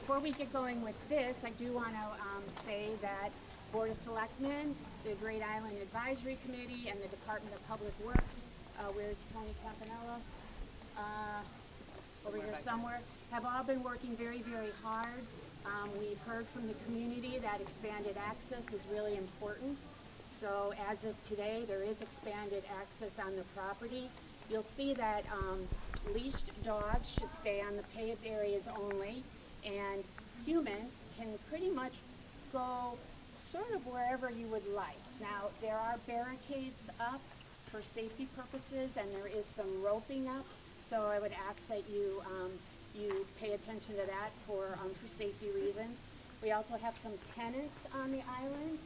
before we get going with this, I do want to say that Board of Selectmen, the Great Island Advisory Committee, and the Department of Public Works, where's Tony Campanella? Over here somewhere, have all been working very, very hard. We've heard from the community that expanded access is really important. So as of today, there is expanded access on the property. You'll see that leashed dogs should stay on the paved areas only, and humans can pretty much go sort of wherever you would like. Now, there are barricades up for safety purposes, and there is some roping up, so I would ask that you you pay attention to that for safety reasons. We also have some tenants on the island,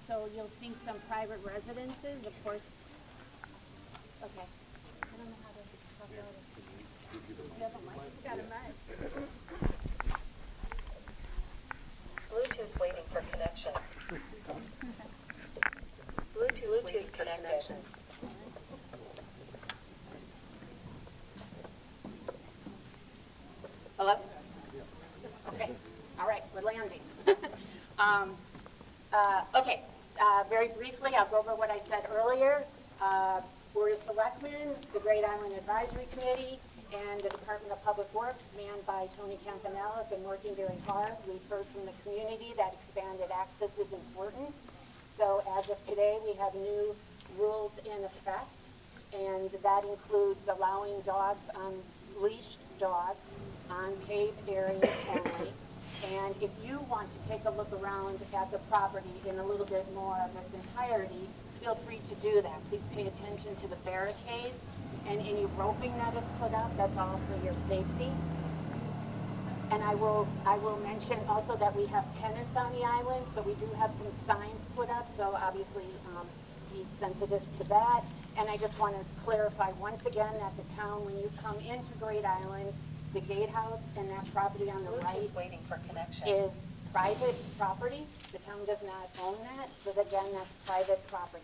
so you'll see some private residences, of course. Okay. I don't know how to talk about it. You have a mic? You got a mic. Bluetooth waiting for connection. Bluetooth connected. Hello? Okay. All right, we're landing. Okay, very briefly, I'll go over what I said earlier. Board of Selectmen, the Great Island Advisory Committee, and the Department of Public Works, manned by Tony Campanella, have been working very hard. We've heard from the community that expanded access is important. So as of today, we have new rules in effect, and that includes allowing dogs on leashed dogs on paved areas only. And if you want to take a look around at the property in a little bit more of its entirety, feel free to do that. Please pay attention to the barricades and any roping that is put up. That's all for your safety. And I will mention also that we have tenants on the island, so we do have some signs put up, so obviously be sensitive to that. And I just want to clarify once again that the town, when you come into Great Island, the gatehouse and that property on the right Waiting for connection. is private property. The town does not own that, so again, that's private property.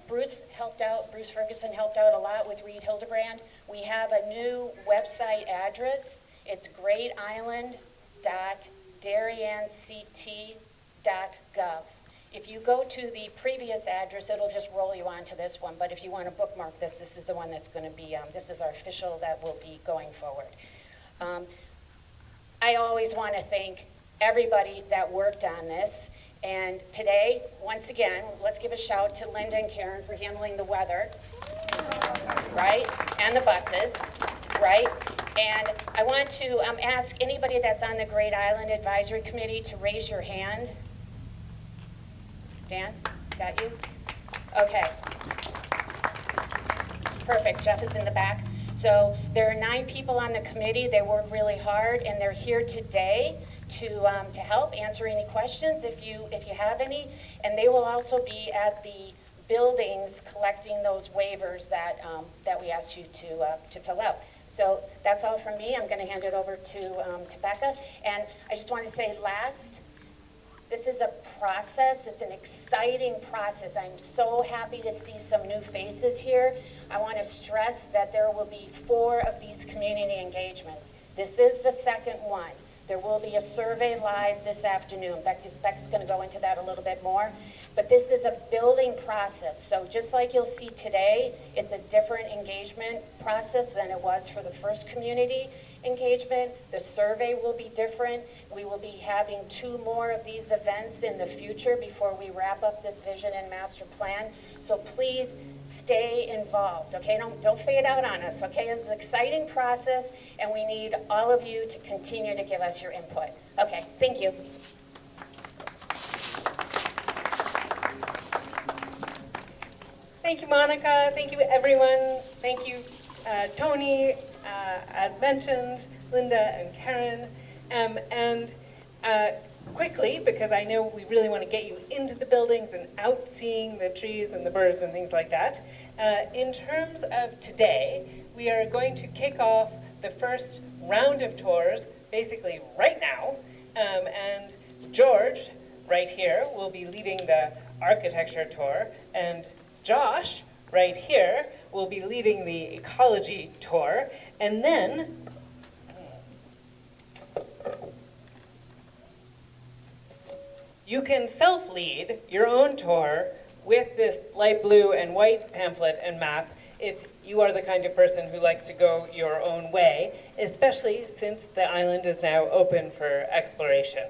Bruce Ferguson helped out a lot with Reed Hildebrand. We have a new website address. It's greatisland.darien.ct.gov. If you go to the previous address, it'll just roll you on to this one, but if you want to bookmark this, this is the one that's going to be, this is our official that will be going forward. I always want to thank everybody that worked on this. And today, once again, let's give a shout to Linda and Karen for handling the weather, right? And the buses, right? And I want to ask anybody that's on the Great Island Advisory Committee to raise your hand. Dan, got you? Okay. Perfect, Jeff is in the back. So there are 9 people on the committee. They work really hard, and they're here today to help answer any questions if you have any, and they will also be at the buildings collecting those waivers that we asked you to fill out. So that's all from me. I'm going to hand it over to Becca, and I just want to say last, this is a process. It's an exciting process. I'm so happy to see some new faces here. I want to stress that there will be 4 of these community engagements. This is the second one. There will be a survey live this afternoon. Becca's going to go into that a little bit more. But this is a building process. So just like you'll see today, it's a different engagement process than it was for the first community engagement. The survey will be different. We will be having 2 more of these events in the future before we wrap up this vision and master plan. So please stay involved, okay? Don't fade out on us, okay? This is an exciting process, and we need all of you to continue to give us your input. Okay, thank you. Thank you, Monica. Thank you, everyone. Thank you, Tony, as mentioned, Linda and Karen. Quickly, because I know we really want to get you into the buildings and out seeing the trees and the birds and things like that. In terms of today, we are going to kick off the first round of tours, basically right now. And George, right here, will be leading the architecture tour, and Josh, right here, will be leading the ecology tour. And then You can self-lead your own tour with this light blue and white pamphlet and map if you are the kind of person who likes to go your own way, especially since the island is now open for exploration.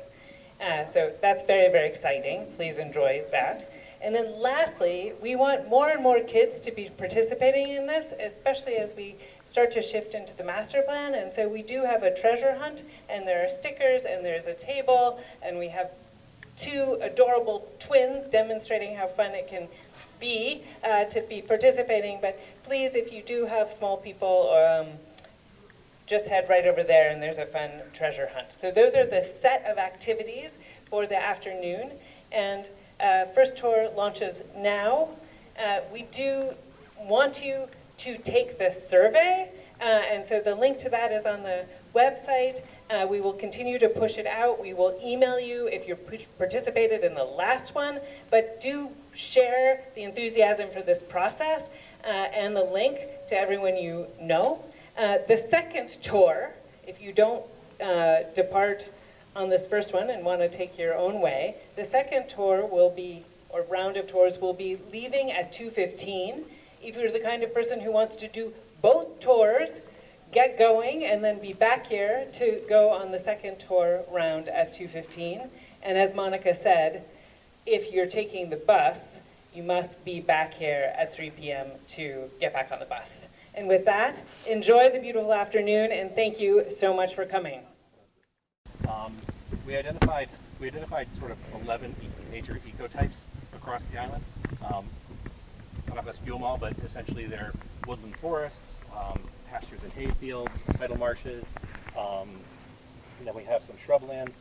So that's very, very exciting. Please enjoy that. And then lastly, we want more and more kids to be participating in this, especially as we start to shift into the master plan. And so we do have a treasure hunt, and there are stickers, and there's a table, and we have 2 adorable twins demonstrating how fun it can be to be participating. But please, if you do have small people, just head right over there and there's a fun treasure hunt. So those are the set of activities for the afternoon. And first tour launches now. We do want you to take the survey. And so the link to that is on the website. We will continue to push it out. We will email you if you participated in the last one, but do share the enthusiasm for this process and the link to everyone you know. The second tour, if you don't depart on this first one and want to take your own way, the second tour will be, or round of tours will be leaving at 2:15. If you're the kind of person who wants to do both tours, get going and then be back here to go on the second tour round at 2:15. And as Monica said, if you're taking the bus, you must be back here at 3 p.m. to get back on the bus. And with that, enjoy the beautiful afternoon, and thank you so much for coming. We identified sort of 11 major ecotypes across the island. I'm not going to spew them all, but essentially they're woodland forests, pastures and hay fields, tidal marshes, and then we have some shrublands,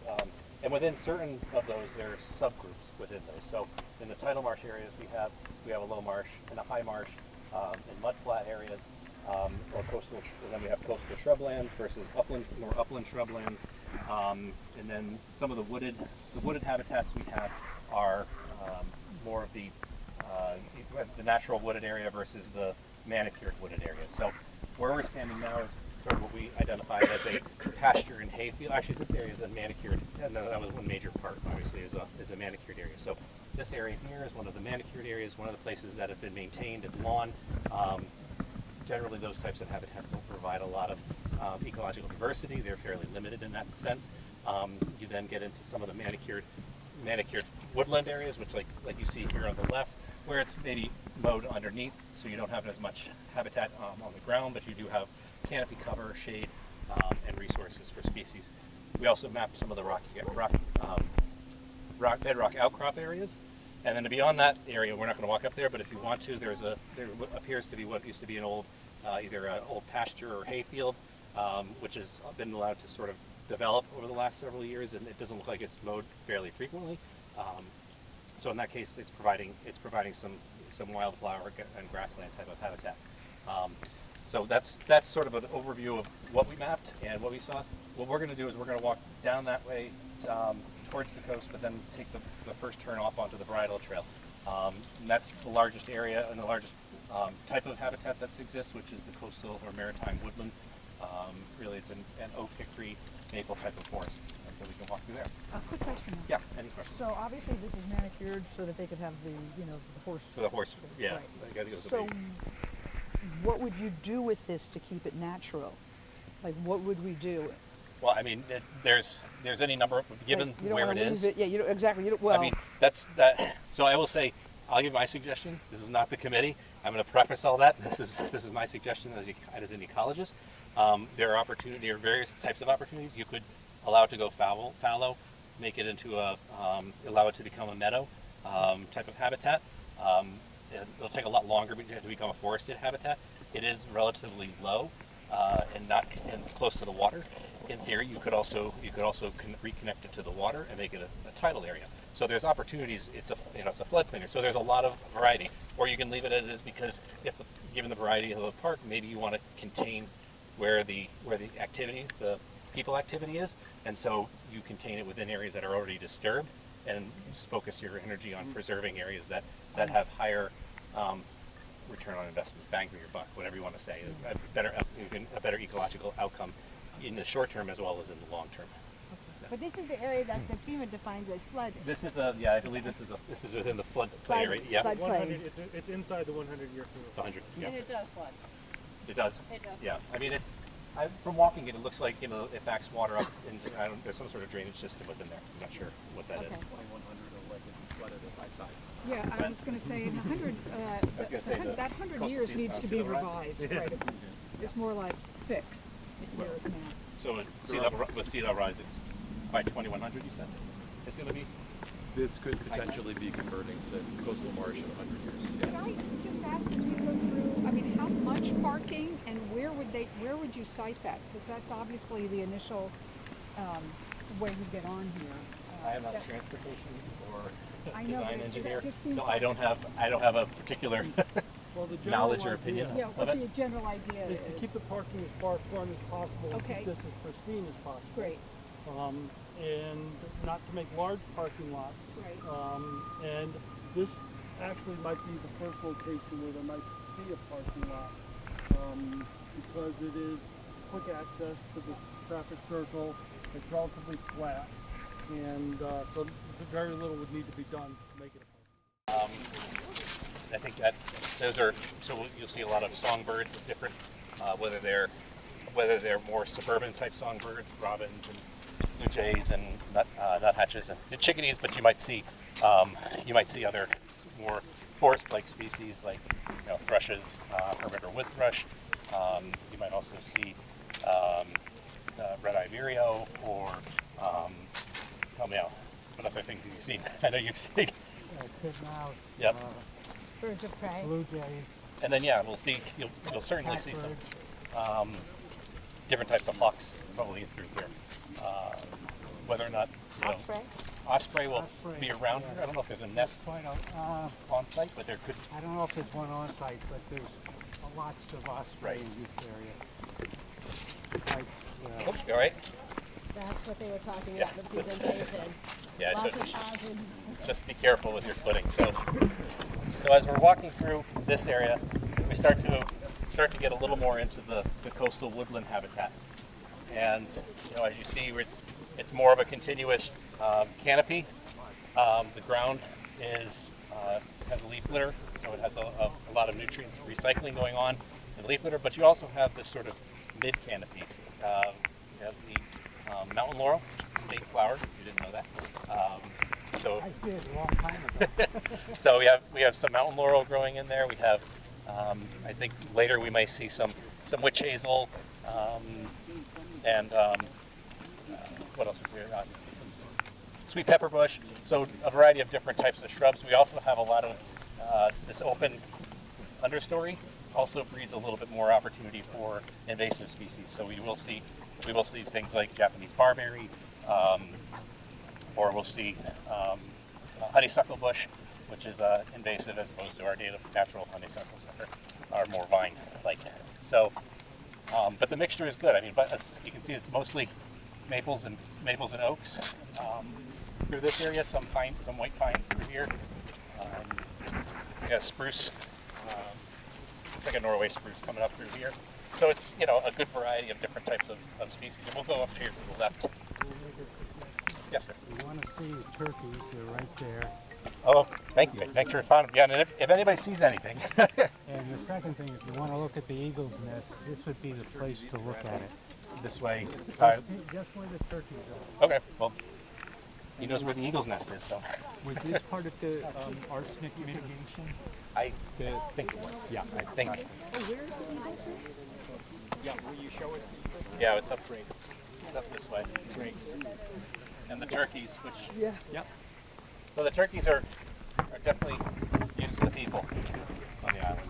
and within certain of those there are subgroups within those. So in the tidal marsh areas we have a low marsh and a high marsh, in mudflat areas, or coastal, and then we have coastal shrublands versus more upland shrublands, and then some of the wooded habitats we have are more of the natural wooded area versus the manicured wooded area. So where we're standing now is sort of what we identified as a pasture and hay field. Actually, this area is a manicured, and that was one major part, obviously, is a manicured area. So this area here is one of the manicured areas, one of the places that have been maintained as lawn. Generally, those types of habitats don't provide a lot of ecological diversity. They're fairly limited in that sense. You then get into some of the manicured woodland areas, which like you see here on the left, where it's maybe mowed underneath, so you don't have as much habitat on the ground, but you do have canopy cover, shade, and resources for species. We also mapped some of the bedrock outcrop areas. And then beyond that area, we're not going to walk up there, but if you want to, there appears to be what used to be an old, either an old pasture or hay field, which has been allowed to sort of develop over the last several years, and it doesn't look like it's mowed fairly frequently. So in that case, it's providing some wildflower and grassland type of habitat. So that's sort of an overview of what we mapped and what we saw. What we're going to do is we're going to walk down that way towards the coast, but then take the first turn off onto the bridle trail. And that's the largest area and the largest type of habitat that exists, which is the coastal or maritime woodland. Really, it's an oak, hickory, maple type of forest. And so we can walk through there. A quick question. Yeah, any questions? So obviously this is manicured so that they could have the horse. For the horse, yeah. Right. They gotta go to the So bait. what would you do with this to keep it natural? Like, what would we do? Well, I mean, there's any number of, given Like, you don't where wanna it leave is. Yeah, you don't, exactly. You don't, well, I mean, that's that. So I will say, I'll give my suggestion. This is not the committee. I'm going to preface all that. This is my suggestion as an ecologist. There are various types of opportunities. You could allow it to go fallow, make it into allow it to become a meadow type of habitat. It'll take a lot longer to become a forested habitat. It is relatively low and close to the water. In theory, you could also reconnect it to the water and make it a tidal area. So there's opportunities. It's a floodplain, so there's a lot of variety. Or you can leave it as is, because given the variety of the park, maybe you want to contain where the activity, the people activity is, and so you contain it within areas that are already disturbed, and just focus your energy on preserving areas that have higher return on investment, bang for your buck, whatever you want to say, a better ecological outcome in the short term as well as in the long term. But this is the area that FEMA defines as flood. This is a, yeah, I believe this is within the flood Flood- area. Yeah, flood- 100, it's inside the 100-year FEMA. 100. Yeah, And it does flood. it does. It does. Yeah, I mean from walking it, it looks like it backs water up into there's some sort of drainage system within there. I'm not sure what that is. Okay. 2100 or like it's flooded at 5 sides. Yeah, I was going to say, in 100, was gonna say that 100 coastal years sea needs to sea be level rise. revised, right? It's more like 6 years now. So with sea level rise, it's by 2100. You said it's going to be. This could potentially be converting to coastal marsh in 100 years. Can I just ask, as we go through, I mean, how much parking and where would you cite that? Because that's obviously the initial way you get on here. I am not that- transportation or I know, design but it engineer, just seems so I don't have a particular Well, the knowledge or general opinion idea Yeah, what of the it. general idea is to keep the parking as far front as possible and Okay. keep this as pristine as possible. Great, And not to make large parking lots. right. And this actually might be the first location where there might be a parking lot, because it is quick access to the traffic circle. It's relatively flat, and so very little would need to be done to make it a parking. I think that those are so you'll see a lot of songbirds of different whether they're more suburban type songbirds, robins and blue jays and nuthatches and the chickadees, but you might see other more forest-like species like thrushes, hermit or wood thrush. You might also see red-eye vireo or help me out. What other things have you seen? I know you've seen. Titmouse, Yep. Birds of prey. blue jays, And then you'll certainly see some different types of hawks probably through here. Whether or not Osprey. osprey will Osprey, be around yeah. here. I don't know if there's a nest on site, but there could. I don't know if there's one on site, but there's lots of osprey Right. in this area. Oops, you all right? That's what they were talking Yeah. about in the presentation. Yeah, Lots so of hazards. just be careful with your footing. So as we're walking through this area, we start to get a little more into the coastal woodland habitat. And as you see, it's more of a continuous canopy. The ground has a leaf litter, so it has a lot of nutrients recycling going on in leaf litter. But you also have this sort of mid canopies. You have the mountain laurel, which is a state flower. You didn't know that. I did a long time ago. So we have some mountain laurel growing in there. We have, I think later we may see some witch hazel, and what else was there? Some sweet pepper bush. So a variety of different types of shrubs. We also have a lot of this open understory. Also breeds a little bit more opportunity for invasive species. So we will see things like Japanese barberry, or we'll see honeysuckle bush, which is invasive as opposed to our native natural honeysuckles that are more vine-like. So, but the mixture is good. I mean, but as you can see, it's mostly maples and oaks through this area. Some white pines through here. We got spruce. Looks like a Norway spruce coming up through here. So it's a good variety of different types of species. And we'll go up here to the left. Yes, sir. You want to see the turkeys, they're right there. Oh, thank you. Thanks for finding. Yeah, and if anybody sees anything. And the second thing, if you want to look at the eagle's nest, this would be the place to look at it. This way. Just where the turkeys are. Okay, well, he knows where the eagle's nest is, so. Was this part of the arsenic mitigation? I think it was. Yeah, I think. Oh, where is the eagle's nest? Yeah, will you show us? Yeah, it's up this way. Great. And the turkeys, which. Yeah. Yep. So the turkeys are definitely used to the people on the island.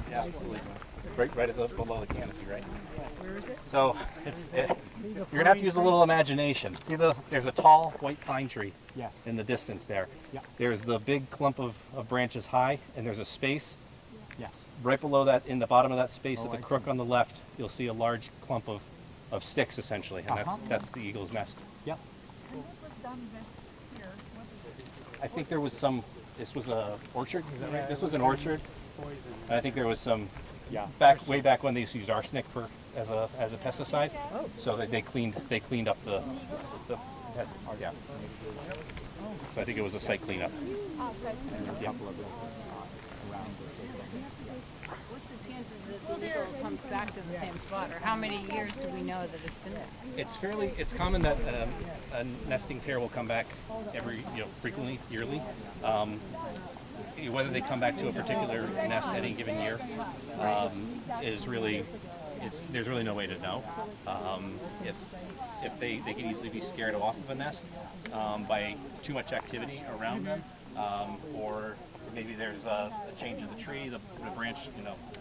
Yeah, absolutely. Right at below the canopy, right? Where is it? So you're gonna have to use a little imagination. See there's a tall white pine tree in the distance there. Yeah. There's the big clump of branches high, and there's a space. Yes. Right below that, in the bottom of that space Oh, at the I crook see. on the left, you'll see a large clump of sticks essentially, and that's the eagle's nest. Yep. And what was done here? What is it? I think there was some, this was a orchard, is that right? This was an orchard. And I think there was some, way back when they used to use arsenic as a pesticide. So they cleaned up the pesticide, yeah. So I think it was a site cleanup. Yeah. What's the chances that the eagle comes back to the same spot, or how many years do we know that it's been there? It's common that a nesting pair will come back frequently, yearly. Whether they come back to a particular nest any given year is really, there's really no way to know. If they can easily be scared off of a nest by too much activity around them, or maybe there's a change in the tree, the branch,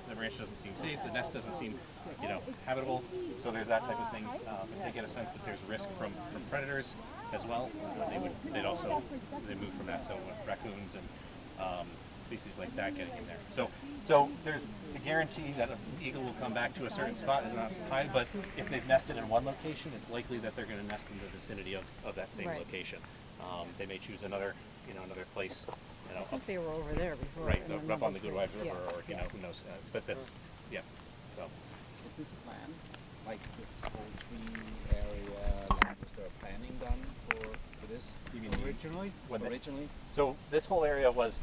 the branch doesn't seem safe, the nest doesn't seem, habitable. So there's that type of thing. If they get a sense that there's risk from predators as well, they'd move from that. So with raccoons and species like that getting in there. So there's a guarantee that an eagle will come back to a certain spot is not high, but if they've nested in one location, it's likely that they're going to nest in the vicinity of that same location. They may choose another place. I think they were over there before. Right, up on the Goodwives River, or who knows. But that's So. Is this a plan? Like this whole tree area? Like, was there a planning done for this? You mean originally? Originally? So this whole area was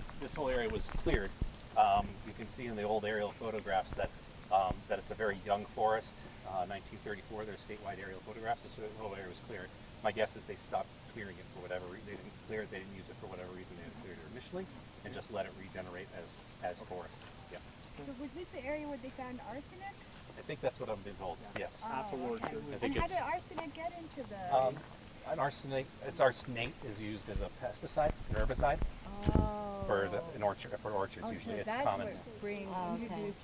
cleared. You can see in the old aerial photographs that it's a very young forest. 1934, there's statewide aerial photographs. This whole area was cleared. My guess is they stopped clearing it for whatever reason. They didn't clear it. They didn't use it for whatever reason. They had cleared it initially and just let it regenerate as forest. Yeah. So was this the area where they found arsenic? I think that's what I've been told. Yes. Oh, okay. I think and how did arsenic get into the? Arsenate is used as a pesticide, an herbicide. For orchards usually. So it's common.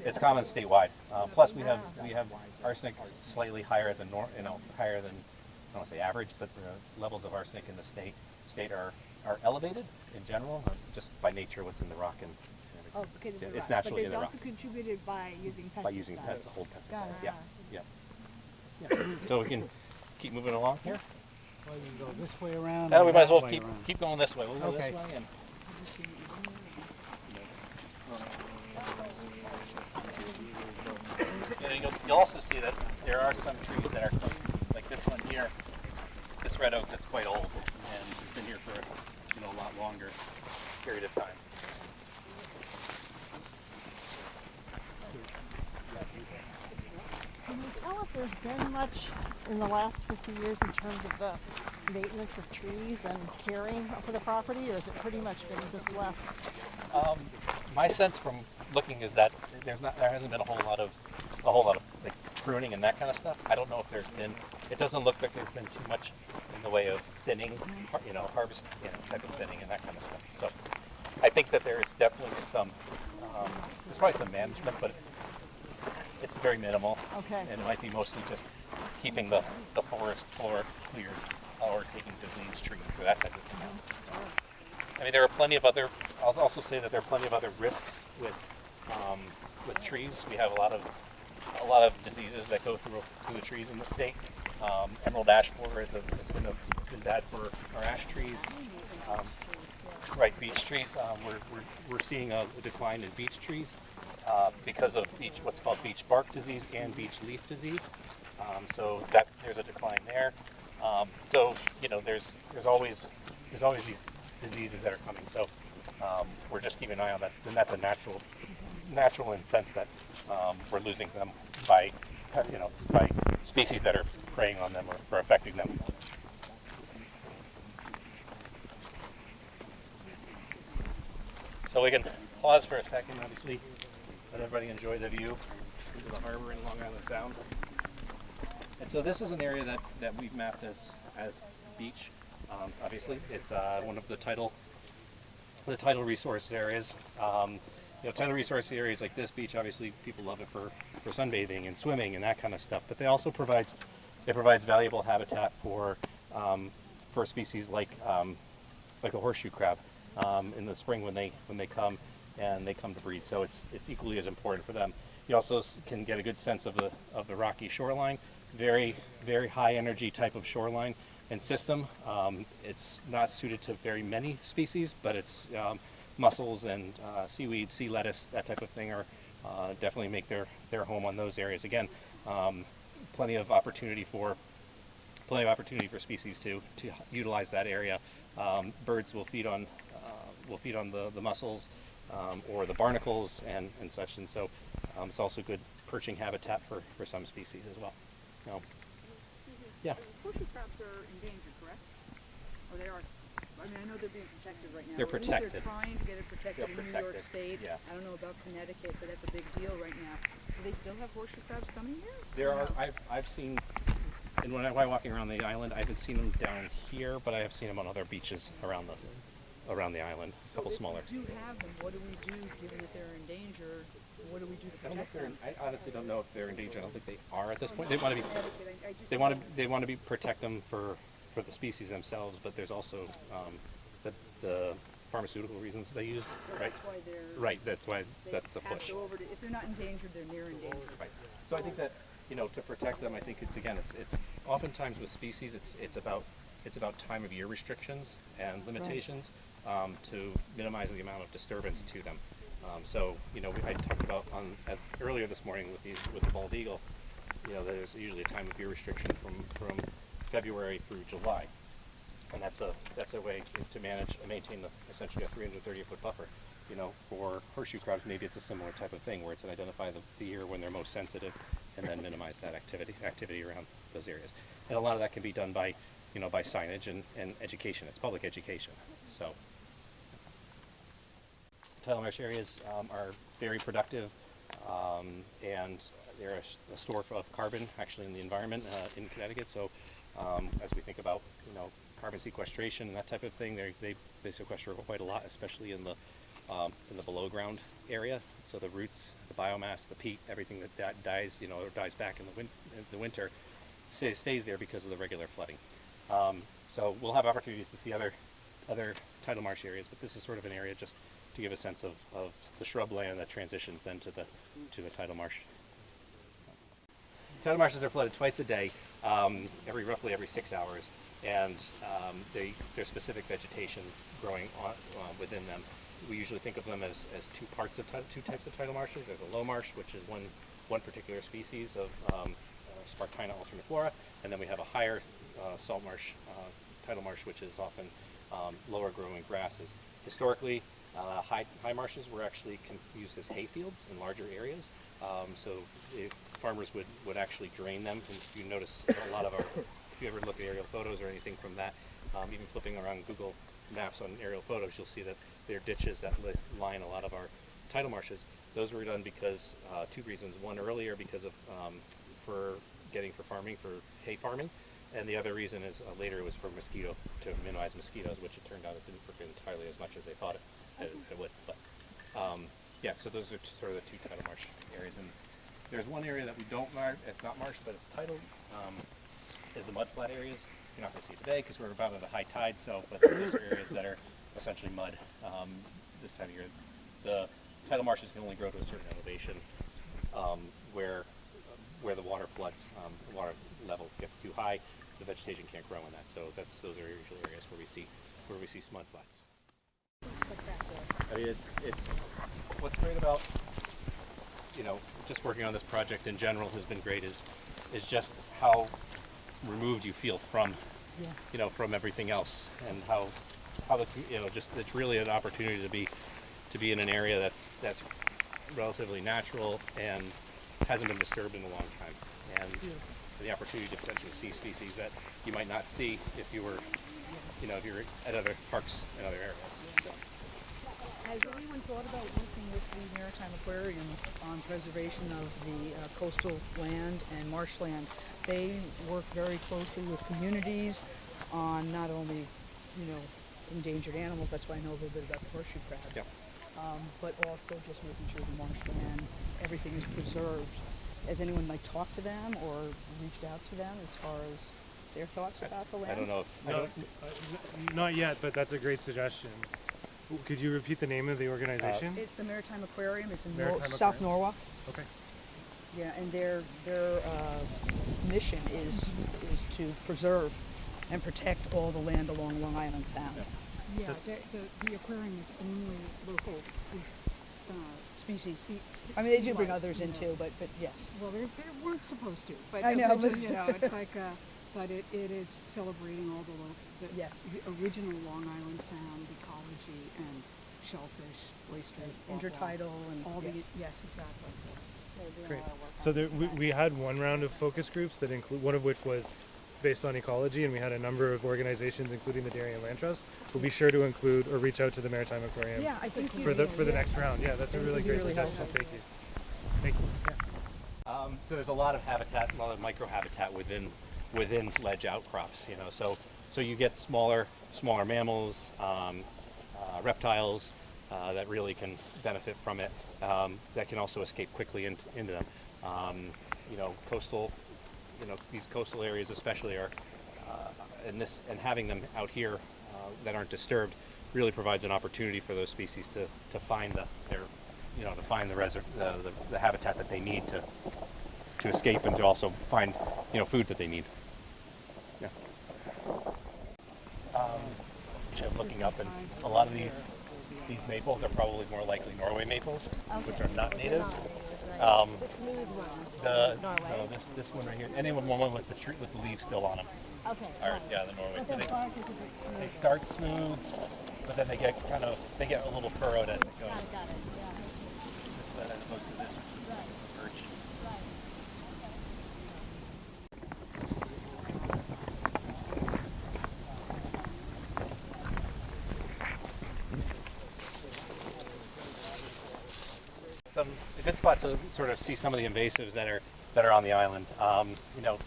It's common statewide. Plus we have arsenic slightly higher than higher than, I don't want to say average, but the levels of arsenic in the state are elevated in general, just by nature what's in the rock and because it's naturally in the rock. But it's also contributed by using pesticides. By using old pesticides, yeah. So we can keep moving along here. Well, you can go this way around. We might as well keep going this way. We'll go this way and. You'll also see that there are some trees that are like this one here, this red oak that's quite old and it's been here for a lot longer period of time. Can you tell if there's been much in the last 50 years in terms of the maintenance of trees and caring for the property, or is it pretty much been just left? My sense from looking is that there hasn't been a whole lot of like pruning and that kind of stuff. I don't know if there's been. It doesn't look like there's been too much in the way of thinning, harvest, type of thinning and that kind of stuff. So I think that there is definitely some. There's probably some management, but it's very minimal. Okay. And it might be mostly just keeping the forest floor cleared or taking diseased trees or that type of thing out. I mean, there are plenty of other. I'll also say that there are plenty of other risks with trees. We have a lot of diseases that go through the trees in the state. Emerald ash borer has been bad for our ash trees. Beech trees. We're seeing a decline in beech trees because of what's called beech bark disease and beech leaf disease. So there's a decline there. There's always these diseases that are coming. So we're just keeping an eye on that, and that's a natural in the sense that we're losing them by species that are preying on them or affecting them. So we can pause for a second, obviously, let everybody enjoy the view into the harbor in Long Island Sound. And so this is an area that we've mapped as beach. Obviously, it's one of the tidal resource areas. Tidal resource areas like this beach, obviously people love it for sunbathing and swimming and that kind of stuff. But they also provides valuable habitat for species like a horseshoe crab in the spring when they come to breed. So it's equally as important for them. You also can get a good sense of the rocky shoreline, very very high energy type of shoreline. and system. It's not suited to very many species, but it's mussels and seaweed, sea lettuce, that type of thing are definitely make their home on those areas. Again, plenty of opportunity for species to utilize that area. Birds will feed on the mussels or the barnacles and such, and so it's also good perching habitat for some species as well. Yeah. Horseshoe crabs are endangered, correct? Or they are? I mean, I know they're being protected right now. They're or at least protected. They're trying to get it protected They're in New York protected, State. yeah. I don't know about Connecticut, but that's a big deal right now. Do they still have horseshoe crabs coming here? There Or are. no? I've seen, and when I'm walking around the island, I haven't seen them down here, but I have seen them on other beaches around the island. A couple smaller. If we do have them, what do we do, given that they're endangered? What do we do to I don't know if protect they're. them? I honestly don't know if they're endangered. I don't think they are at this point. They want to be. They want to be protect them for the species themselves, but there's also the pharmaceutical reasons they use. Right. That's why they're. Right. That's why. They That's the have push. to over to, if they're not endangered, they're near endangered. Right. So I think that, to protect them, I think it's oftentimes with species, it's about time of year restrictions and limitations to minimize the amount of disturbance to them. So I talked about earlier this morning with the bald eagle. There's usually a time of year restriction from February through July, and that's a way to manage and maintain essentially a 330-foot buffer. For horseshoe crabs, maybe it's a similar type of thing where it's an identify the year when they're most sensitive, and then minimize that activity around those areas. And a lot of that can be done by signage and education. It's public education. So tidal marsh areas are very productive, and they're a store of carbon actually in the environment in Connecticut. So as we think about carbon sequestration and that type of thing, they sequester quite a lot, especially in the below ground area. So the roots, the biomass, the peat, everything that dies, or dies back in the winter, stays there because of the regular flooding. So we'll have opportunities to see other tidal marsh areas, but this is sort of an area just to give a sense of the shrubland that transitions then to the tidal marsh. Tidal marshes are flooded twice a day, roughly every 6 hours, and there's specific vegetation growing within them. We usually think of them as two types of tidal marshes. There's a low marsh, which is one particular species of Spartina alterniflora, and then we have a higher salt marsh, tidal marsh, which is often lower growing grasses. Historically, high marshes were actually used as hay fields in larger areas, so farmers would actually drain them. And if you notice a lot of if you ever look at aerial photos or anything from that, even flipping around Google Maps on aerial photos, you'll see that there are ditches that line a lot of our tidal marshes. Those were done because two reasons. One, earlier because of for farming, for hay farming, and the other reason is later it was for to minimize mosquitoes, which it turned out it didn't work entirely as much as they thought it would. But yeah, so those are sort of the two tidal marsh areas. And there's one area that we don't marsh. It's not marsh, but it's tidal. Is the mudflat areas. You're not going to see it today because we're about at a high tide. But those are areas that are essentially mud this time of year. The tidal marshes can only grow to a certain elevation where the water floods, the water level gets too high, the vegetation can't grow in that. So those are usually areas where we see mudflats. I mean, it's what's great about just working on this project in general has been great is just how removed you feel from from everything else, and how just it's really an opportunity to be in an area that's relatively natural and hasn't been disturbed in a long time, and the opportunity to potentially see species that you might not see if you were if you're at other parks in other areas. So. Has anyone thought about working with the Maritime Aquarium on preservation of the coastal land and marshland? They work very closely with communities on not only, endangered animals. That's why I know a little bit about the horseshoe crabs. Yep. But also just making sure the marshland, everything is preserved. Has anyone talked to them or reached out to them as far as their thoughts about the land? I don't know if not yet, but that's a great suggestion. Could you repeat the name of the organization? It's the Maritime Aquarium. It's in Aquarium. South Norwalk. Okay. Yeah, and their mission is to preserve and protect all the land along Long Island Sound. Yeah, the aquarium is only local Species. I mean, they do bring others in too, but yes. Well, they weren't supposed to, but I know, but, you know, it's like, but it is celebrating all the original Long Island Sound ecology and shellfish, oysters, Intertidal and all yes. these. Yes, exactly. Great. So we had one round of focus groups that include, one of which was based on ecology, and we had a number of organizations, including the Dairy and Land Trust. We'll be sure to include or reach out to the Maritime Aquarium Yeah, I think for the next round. Yeah, that's a really great suggestion. Thank you. Thank you. Yeah. So there's a lot of habitat, a lot of microhabitat within ledge outcrops. You know, so you get smaller mammals, reptiles that really can benefit from it. That can also escape quickly into them. You know, these coastal areas especially are, and having them out here that aren't disturbed really provides an opportunity for those species to find the habitat that they need to escape and to also find food that they need. Yeah. I'm looking up, and a lot of these maples are probably more likely Norway maples, which are not native. This one right here, and then one with the leaves still on them. Okay. Yeah, the Norway. So they start smooth, but then they get a little furrowed as it goes. Got it. As opposed to this, which is birch. A good spot to sort of see some of the invasives that are on the island. You know,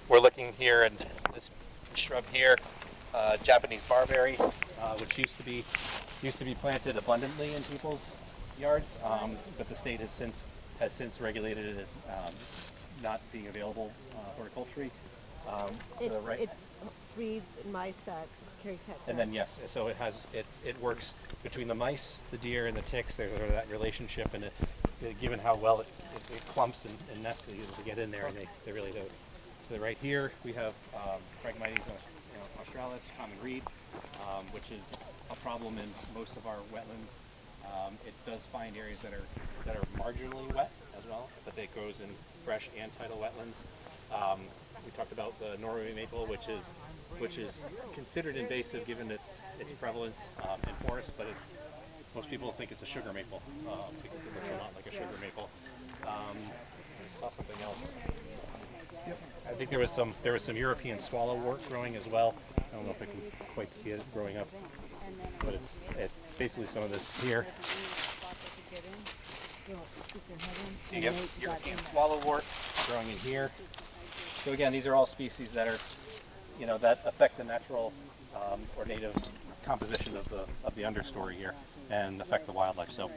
we're looking here at this shrub here, Japanese barberry, which used to be planted abundantly in people's yards, but the state has since regulated it as not being available horticulturally. It breeds mice that carry tats. And then yes, so it works between the mice, the deer, and the ticks. There's sort of that relationship, and given how well it clumps and nests to get in there, and they really do. To the right here, we have Phragmites australis, common reed, which is a problem in most of our wetlands. It does find areas that are marginally wet as well, but it grows in fresh and tidal wetlands. We talked about the Norway maple, which is considered invasive given its prevalence in forests, but most people think it's a sugar maple because it looks a lot like a sugar maple. I saw something else. Yep. I think there was some European swallowwort growing as well. I don't know if I can quite see it growing up, but it's basically some of this here. You get European swallowwort growing in here. So again, these are all species that are, that affect the natural or native composition of the understory here and affect the wildlife. So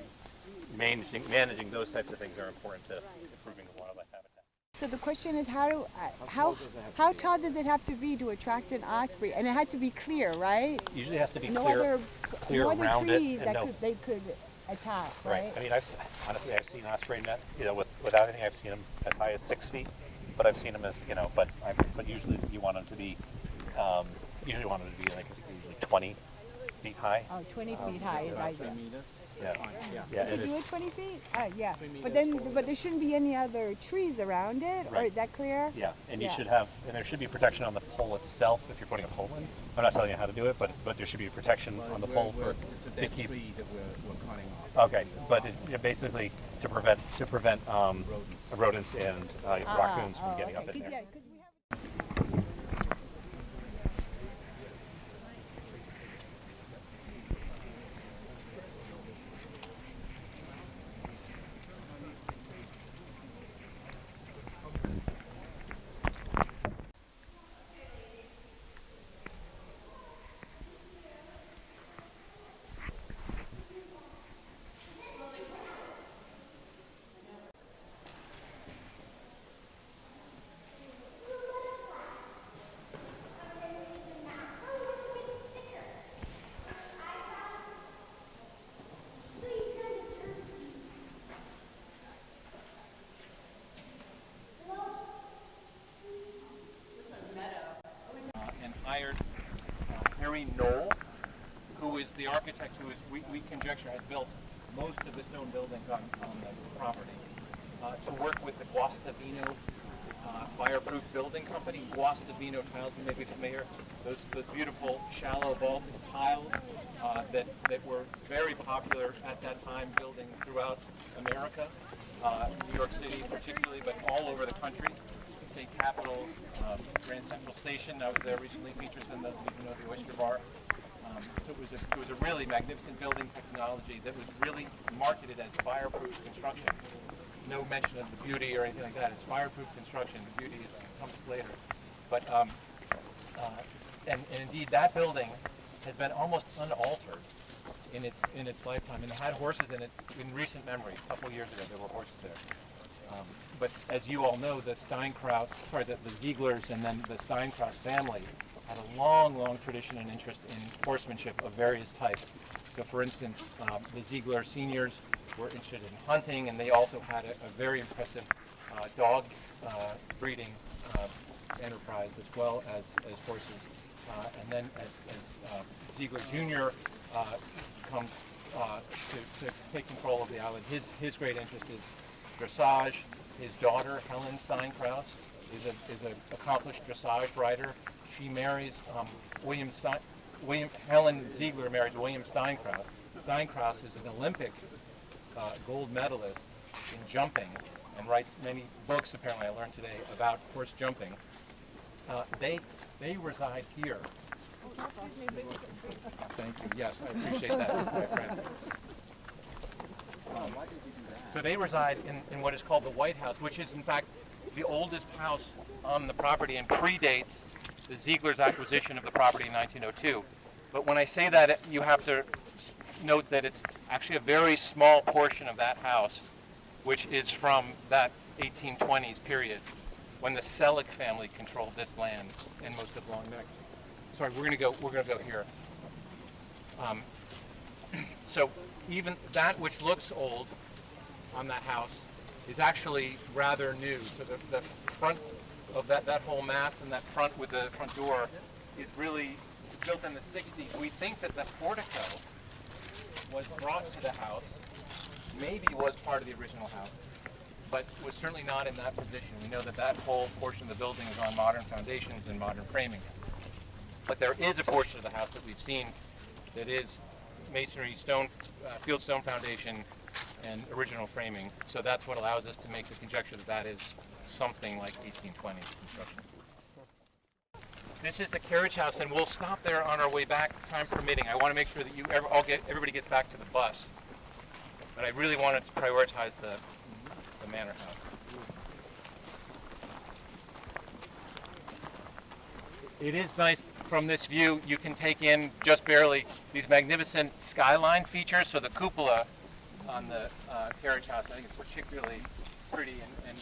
managing those types of things are important to improving the wildlife habitat. So the question is, how tall does it have to be to attract an osprey? And it had to be clear, right? Usually it has to be no clear other around it. trees that they could attack, right? I mean, I've seen osprey net, without anything, I've seen them as high as 6 feet, but I've seen them as, but usually you want them to be, like usually 20 feet high. Oh, 20 feet high is ideal. 3 meters? Yeah. Could you do it 20 feet? Yeah. But there shouldn't be any other trees around it, right. Or is that clear? Yeah, and there should be protection on the pole itself if you're putting a pole in. I'm not telling you how to do it, but there should be protection on the pole it's a dead tree that we're cutting off. Okay, but basically to prevent rodents and raccoons from getting up in there. Henry Knoll, who is the architect who is, we conjecture, has built most of the stone buildings on the property, to work with the Guastavino fireproof building company. Guastavino tiles, you may be familiar. Those beautiful shallow vaulted tiles that were very popular at that time, building throughout America, New York City particularly, but all over the country. State capitals, Grand Central Station. I was there recently, features in the Oyster Bar. So it was a really magnificent building technology that was really marketed as fireproof construction. No mention of the beauty or anything like that. It's fireproof construction. The beauty comes later. But and indeed, that building has been almost unaltered in its lifetime, and it had horses in it in recent memory. A couple years ago, there were horses there. But as you all know, the Zieglers and then the Steinkraus family had a long, long tradition and interest in horsemanship of various types. So, for instance, the Ziegler seniors were interested in hunting, and they also had a very impressive dog breeding enterprise as well as horses. And then as Ziegler Jr. Comes to take control of the island, his great interest is dressage. His daughter, Helen Steinkraus, is an accomplished dressage rider. She marries Helen Ziegler marries William Steinkraus. Steinkraus is an Olympic gold medalist in jumping and writes many books, apparently, I learned today, about horse jumping. They reside here. Thank you. Yes, I appreciate that, my friends. So they reside in what is called the White House, which is in fact the oldest house on the property and predates the Ziegler's acquisition of the property in 1902. But when I say that, you have to note that it's actually a very small portion of that house, which is from that 1820s period when the Selig family controlled this land and most of Long Neck. Sorry, we're gonna go here. So even that which looks old on that house is actually rather new. So the front of that whole mass and that front with the front door is really built in the 60s. We think that the portico was brought to the house, maybe was part of the original house, but was certainly not in that position. We know that whole portion of the building is on modern foundations and modern framing. But there is a portion of the house that we've seen that is masonry, stone, field stone foundation, and original framing. So that's what allows us to make the conjecture that is something like 1820s construction. This is the carriage house, and we'll stop there on our way back, time permitting. I want to make sure that everybody gets back to the bus. But I really wanted to prioritize the manor house. It is nice from this view. You can take in just barely these magnificent skyline features. So the cupola on the carriage house, I think it's particularly pretty and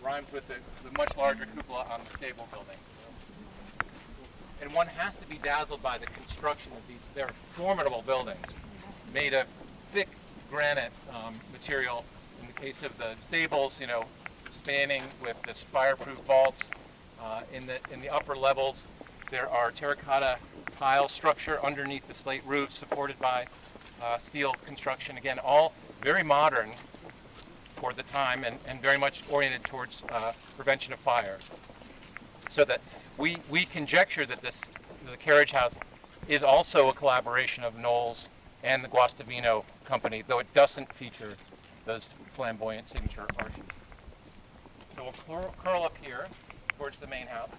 rhymes with the much larger cupola on the stable building. And one has to be dazzled by the construction of these. They're formidable buildings made of thick granite material. In the case of the stables, spanning with this fireproof vaults. In the upper levels, there are terracotta tile structure underneath the slate roofs, supported by steel construction. Again, all very modern for the time and very much oriented towards prevention of fire. So that we conjecture that the carriage house is also a collaboration of Knowles and the Guastavino company, though it doesn't feature those flamboyant signature arches. So we'll curl up here towards the main house.